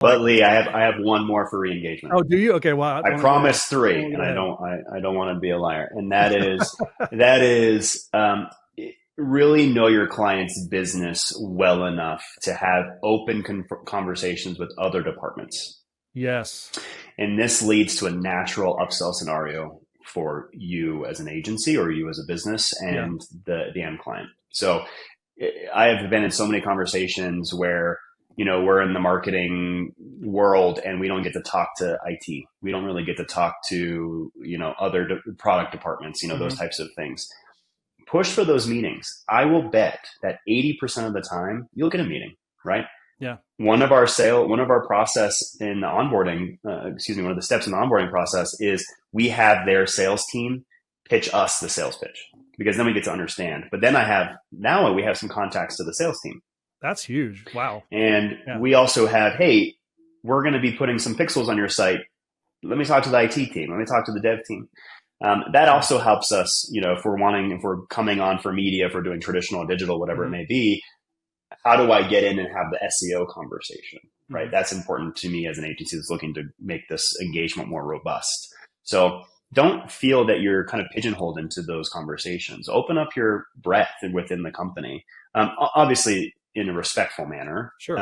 But Lee, I have one more for re-engagement. Oh, do you? Okay. Well, I promised three, and I don't want to be a liar. And that is really know your client's business well enough to have open conversations with other departments. Yes. And this leads to a natural upsell scenario for you as an agency or you as a business Yeah. and the end client. So I have been in so many conversations where, we're in the marketing world and we don't get to talk to IT. We don't really get to talk to, other product departments, those Hmm. types of things. Push for those meetings. I will bet that 80% of the time you'll get a meeting, right? Yeah. One of our process in the onboarding, one of the steps in the onboarding process is we have their sales team pitch us the sales pitch because then we get to understand. But then now we have some contacts to the sales team. That's huge. Wow. And Yeah. we also have, hey, we're going to be putting some pixels on your site. Let me talk to the IT team. Let me talk to the dev team. That Yeah. also helps us, if we're coming on for media, if we're doing traditional or digital, whatever it Hmm. may be, how do I get in and have the SEO conversation, right? Hmm. That's important to me as an agency that's looking to make this engagement more robust. So don't feel that you're kind of pigeonholed into those conversations. Open up your breadth within the company, obviously in a respectful manner. Sure.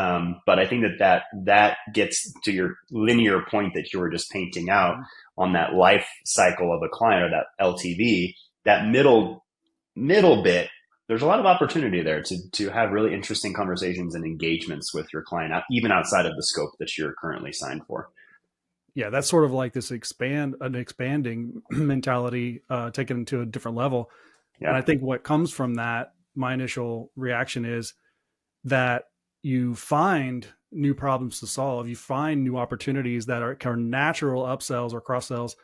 But I think that gets to your linear point that you were just painting out Hmm. on that life cycle of a client or that LTV, that middle bit, there's a lot of opportunity there to have really interesting conversations and engagements with your client, even outside of the scope that you're currently signed for. Yeah. That's sort of like this expanding mentality, taken to a different level. And I Yeah, think what comes from that, my initial reaction is that you find new problems to solve, you find new opportunities that are natural upsells or cross sells,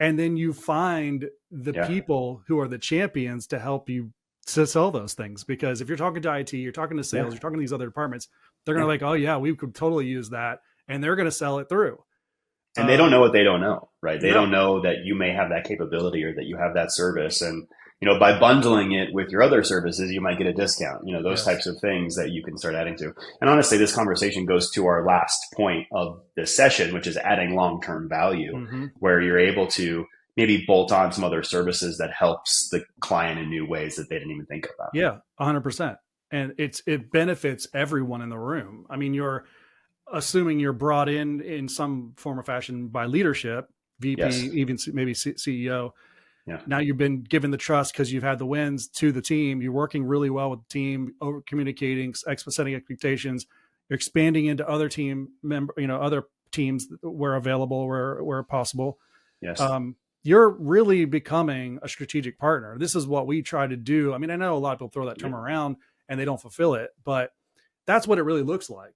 and then you find the yeah, people who are the champions to help you to sell those things. Because if you're talking to IT, you're talking to yeah, sales, you're talking to these other departments, they're going to yeah. like, oh yeah, we could totally use that, and they're going to sell it through. And they don't Um, know what they don't know, right? They don't no, know that you may have that capability or that you have that service. And, by bundling it with your other services, you might get a discount, those yes, types of things that you can start adding to. And honestly, this conversation goes to our last point of this session, which is adding long-term value, hmm, where you're able to maybe bolt on some other services that helps the client in new ways that they didn't even think about. yeah, 100%, and it benefits everyone in the room. I mean, you're assuming you're brought in some form or fashion by leadership, VP, Yes. even maybe CEO. Yeah. Now you've been given the trust because you've had the wins to the team. You're working really well with the team, over communicating, setting expectations. You're expanding into other team member, other teams where available, where possible. Yes. Um, you're really becoming a strategic partner. This is what we try to do. I mean, I know a lot of people throw that Yeah. term around and they don't fulfill it, but that's what it really looks like.